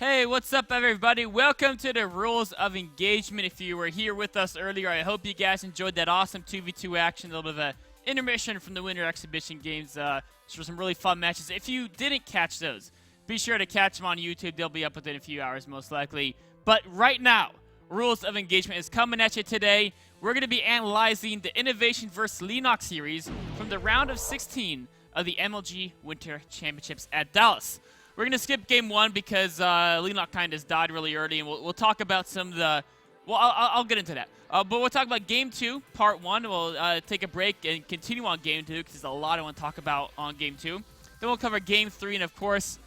Hey, what's up, everybody? Welcome to the Rules of Engagement. If you were here with us earlier, I hope you guys enjoyed that awesome 2v2 action. A little bit of an intermission from the Winter Exhibition games. For some really fun matches. If you didn't catch those, be sure to catch them on YouTube. They'll be up within a few hours, most likely. But right now, Rules of Engagement is coming at you today. We're going to be analyzing the Innovation vs. Leenock series from the round of 16 of the MLG Winter Championships at Dallas. We're going to skip game one because Leenock kind of died really early, and we'll talk about some of the... Well, I'll get into that. But we'll talk about game two, part one. We'll take a break and continue on game two because there's a lot I want to talk about on game two. Then we'll cover game three, and of course,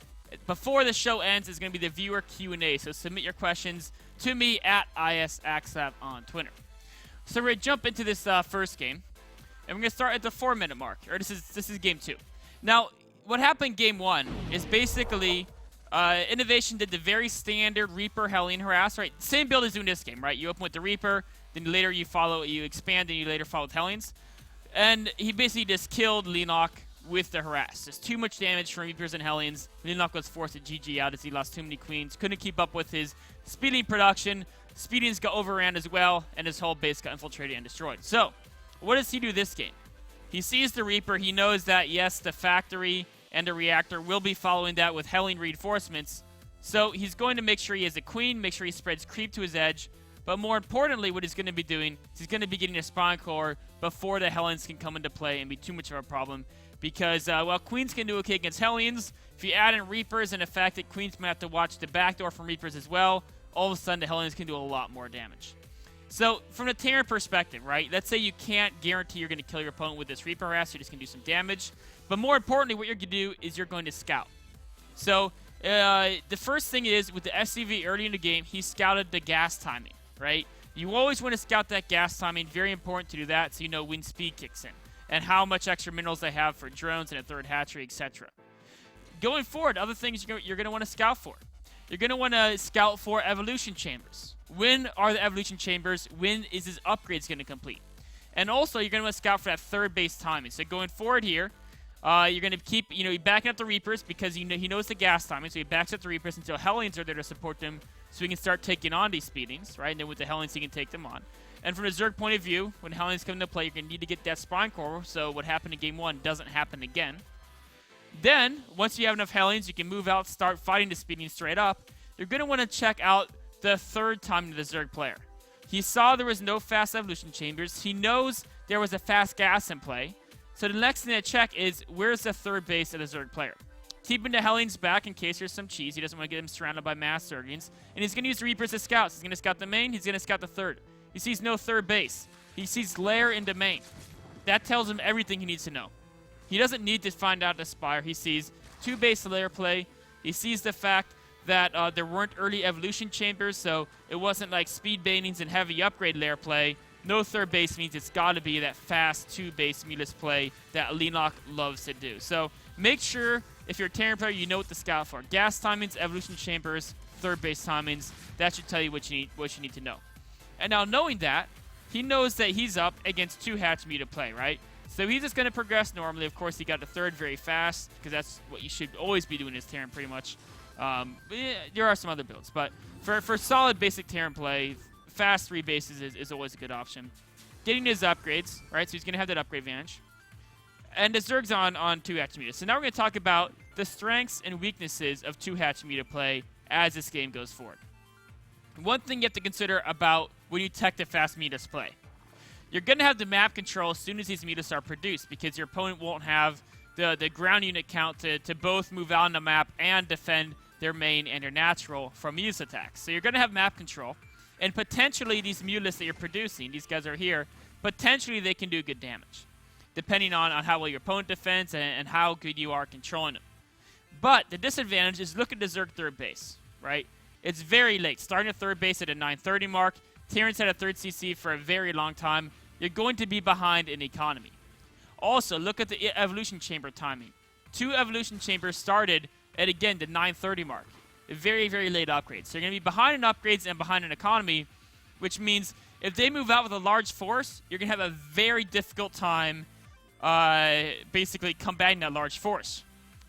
before the show ends, is going to be the viewer Q&A. So submit your questions to me at axslav on Twitter. So we're going to jump into this first game, and we're going to start at the 4-minute mark. Or this is game two. Now, what happened in game one is basically Innovation did the very standard Reaper, Hellion, Harass, right? Same build as doing this game, right? You open with the Reaper, then later you expand, and you later follow with Hellions. And he basically just killed Leenock with the Harass. Just too much damage from Reapers and Hellions. Leenock was forced to GG out as he lost too many queens. Couldn't keep up with his speeding production. Speedings got overran as well, and his whole base got infiltrated and destroyed. So, what does he do this game? He sees the Reaper. He knows that, yes, the factory and the reactor will be following that with Hellion reinforcements. So he's going to make sure he has a queen, make sure he spreads creep to his edge. But more importantly, what he's going to be doing is he's going to be getting a spawn core before the Hellions can come into play and be too much of a problem. Because while queens can do okay against Hellions, if you add in Reapers and the fact that queens might have to watch the backdoor from Reapers as well, all of a sudden the Hellions can do a lot more damage. So, from the Terran perspective, right, let's say you can't guarantee you're going to kill your opponent with this Reaper Harass, you're just going to do some damage. But more importantly, what you're going to do is you're going to scout. So, the first thing is, with the SCV early in the game, he scouted the gas timing, right? You always want to scout that gas timing, very important to do that, so you know when speed kicks in. And how much extra minerals they have for drones and a third hatchery, etc. Going forward, other things you're going to want to scout for. You're going to want to scout for evolution chambers. When are the evolution chambers? When is his upgrades going to complete? And also, you're going to want to scout for that third base timing. So going forward here, you're going to keep, backing up the Reapers because he knows the gas timing. So he backs up the Reapers until Hellions are there to support them so he can start taking on these speedings, right? And then with the Hellions, he can take them on. And from a Zerg point of view, when Hellions come into play, you're going to need to get that spawn core so what happened in game one doesn't happen again. Then, once you have enough Hellions, you can move out, start fighting the speeding straight up. You're going to want to check out the third time to the Zerg player. He saw there was no fast evolution chambers. He knows there was a fast gas in play. So the next thing to check is, where's the third base of the Zerg player? Keeping the Hellions back in case there's some cheese. He doesn't want to get them surrounded by mass Zergians. And he's going to use Reapers as scouts. He's going to scout the main. He's going to scout the third. He sees no third base. He sees lair into main. That tells him everything he needs to know. He doesn't need to find out the Spire. He sees two base lair play. He sees the fact that there weren't early evolution chambers, so it wasn't like speed baitings and heavy upgrade lair play. No third base means it's got to be that fast two-base meatless play that Leenock loves to do. So make sure, if you're a Terran player, you know what to scout for. Gas timings, evolution chambers, third base timings. That should tell you what you need to know. And now knowing that, he knows that he's up against two hatch me to play, right? So he's just going to progress normally. Of course, he got the third very fast, because that's what you should always be doing as Terran pretty much. There are some other builds, but for solid basic Terran play, fast 3 bases is always a good option. Getting his upgrades, right? So he's going to have that upgrade advantage. And the Zerg's on 2 hatch meta. So now we're going to talk about the strengths and weaknesses of 2 hatch meta play as this game goes forward. One thing you have to consider about when you tech the fast metas play. You're going to have the map control as soon as these metas are produced because your opponent won't have the ground unit count to both move out on the map and defend their main and their natural from Muse attacks. So you're going to have map control. And potentially these Mulists that you're producing, these guys are here, potentially they can do good damage. Depending on how well your opponent defends and how good you are controlling them. But the disadvantage is look at the Zerg third base, right? It's very late. Starting a third base at a 9:30 mark. Terrans had a third CC for a very long time. You're going to be behind in economy. Also, look at the evolution chamber timing. 2 evolution chambers started at, again, the 9:30 mark. A very, very late upgrade. So you're going to be behind in upgrades and behind in economy, which means if they move out with a large force, you're going to have a very difficult time basically combating that large force.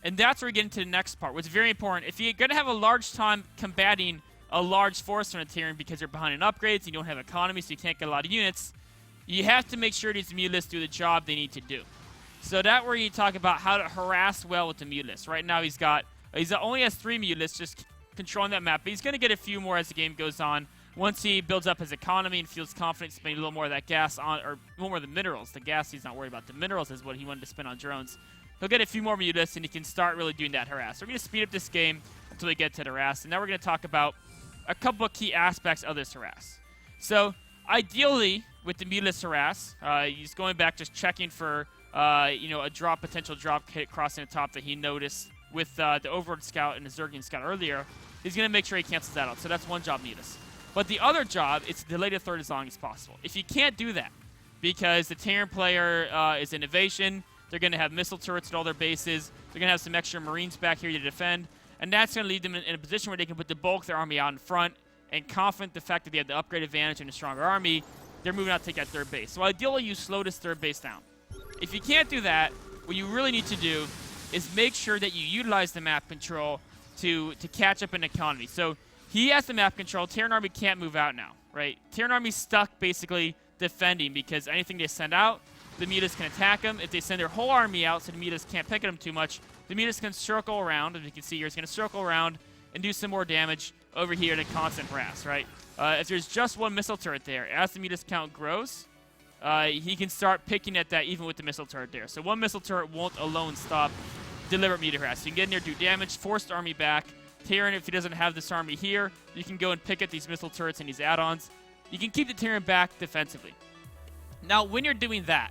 And that's where we get into the next part, which is very important. If you're going to have a large time combating a large force on a Terran because you're behind in upgrades, you don't have economy, so you can't get a lot of units, you have to make sure these mutalisks do the job they need to do. So that's where you talk about how to harass well with the mutalisks. Right now he only has 3 mutalisks just controlling that map, but he's going to get a few more as the game goes on. Once he builds up his economy and feels confident spending a little more of that gas on, or a little more of the minerals. The gas he's not worried about. The minerals is what he wanted to spend on drones. He'll get a few more mutalisks and he can start really doing that harass. So we're going to speed up this game until we get to the harass. And now we're going to talk about a couple of key aspects of this harass. So ideally, with the mutalisk harass, he's going back just checking for a potential drop hit crossing the top that he noticed with the Overlord Scout and the Zergian Scout earlier. He's going to make sure he cancels that out. So that's one job mutalisk. But the other job is to delay the third as long as possible. If you can't do that, because the Terran player is in evasion, they're going to have missile turrets at all their bases, they're going to have some extra Marines back here to defend, and that's going to lead them in a position where they can put the bulk of their army out in front, and confident the fact that they have the upgrade advantage and a stronger army, they're moving out to take that third base. So ideally, you slow this third base down. If you can't do that, what you really need to do is make sure that you utilize the map control to catch up in economy. So he has the map control. Terran army can't move out now, right? Terran army's stuck basically defending because anything they send out, the mutalisks can attack them. If they send their whole army out so the mutalisks can't pick at them too much, the mutalisks can circle around. As you can see here, it's going to circle around and do some more damage over here to constant harass, right? If there's just one missile turret there, as the mutalisk count grows, he can start picking at that even with the missile turret there. So one missile turret won't alone stop deliberate mutant harass. So you can get in there, do damage, force the army back. Terran, if he doesn't have this army here, you can go and pick at these missile turrets and these add-ons. You can keep the Terran back defensively. Now, when you're doing that,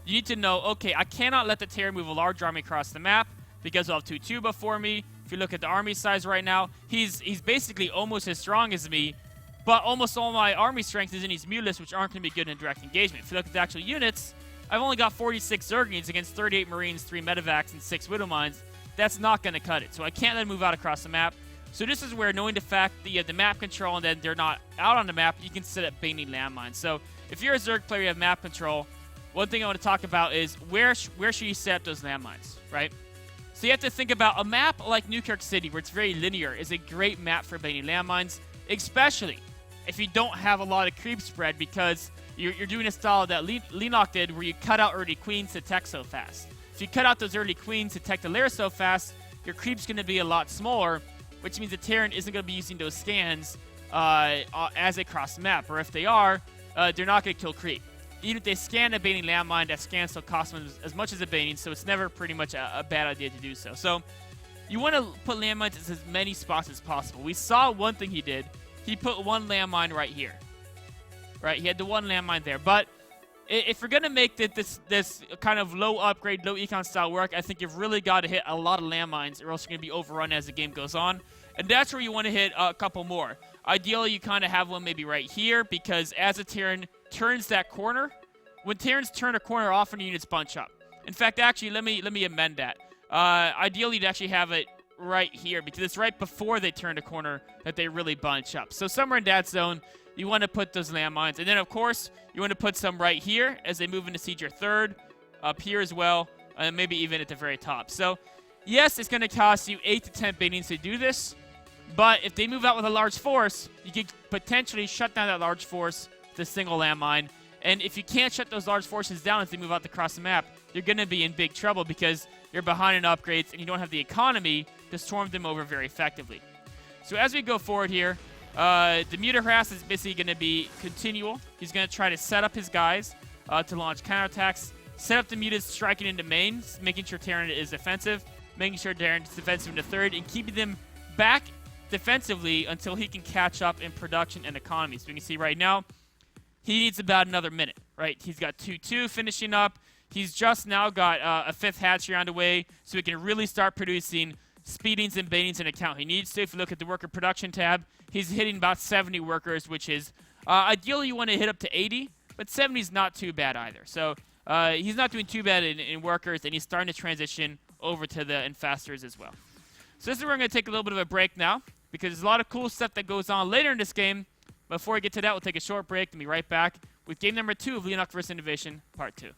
you need to know, okay, I cannot let the Terran move a large army across the map because I'll have 2 Tuba for me. If you look at the army size right now, he's basically almost as strong as me, but almost all my army strength is in these mutalisks, which aren't going to be good in direct engagement. If you look at the actual units, I've only got 46 Zergians against 38 Marines, 3 Medivacs, and 6 Widow Mines. That's not going to cut it. So I can't let them move out across the map. So this is where, knowing the fact that you have the map control and then they're not out on the map, you can set up baiting landmines. So if you're a Zerg player, you have map control. One thing I want to talk about is where should you set up those landmines, right? So you have to think about a map like Newkirk City, where it's very linear, is a great map for baiting landmines, especially if you don't have a lot of creep spread, because you're doing a style that Leenock did, where you cut out early queens to tech so fast. If you cut out those early queens to tech the lair so fast, your creep's going to be a lot smaller, which means the Terran isn't going to be using those scans as they cross the map. Or if they are, they're not going to kill creep. Even if they scan a baiting landmine, that scan still costs them as much as a baiting, so it's never pretty much a bad idea to do so. So you want to put landmines in as many spots as possible. We saw one thing he did. He put one landmine right here. Right? He had the one landmine there. But if you're going to make this kind of low upgrade, low econ style work, I think you've really got to hit a lot of landmines, or else you're going to be overrun as the game goes on. And that's where you want to hit a couple more. Ideally, you kind of have one maybe right here, because as a Terran turns that corner, when Terrans turn a corner, often units bunch up. In fact, actually, let me amend that. Ideally, you'd actually have it right here, because it's right before they turn a corner that they really bunch up. So somewhere in that zone, you want to put those landmines. And then, of course, you want to put some right here as they move into siege your third, up here as well, and maybe even at the very top. So, yes, it's going to cost you 8 to 10 baitings to do this, but if they move out with a large force, you could potentially shut down that large force with a single landmine. And if you can't shut those large forces down as they move out across the map, you're going to be in big trouble, because you're behind in upgrades and you don't have the economy to storm them over very effectively. So as we go forward here, the mutant harass is basically going to be continual. He's going to try to set up his guys to launch counterattacks, set up the mutants striking into main, making sure Terran is defensive, making sure Terran is defensive into third, and keeping them back defensively until he can catch up in production and economy. So we can see right now, he needs about another minute, right? He's got 2-2 finishing up. He's just now got a 5th hatchery on the way, so he can really start producing speedings and baitings in account he needs to. If you look at the worker production tab, he's hitting about 70 workers, which is ideally you want to hit up to 80, but 70 is not too bad either. So he's not doing too bad in workers, and he's starting to transition over to the infestors as well. So this is where we're going to take a little bit of a break now, because there's a lot of cool stuff that goes on later in this game. Before we get to that, we'll take a short break and be right back with game number 2 of Leenock vs. Innovation, Part 2.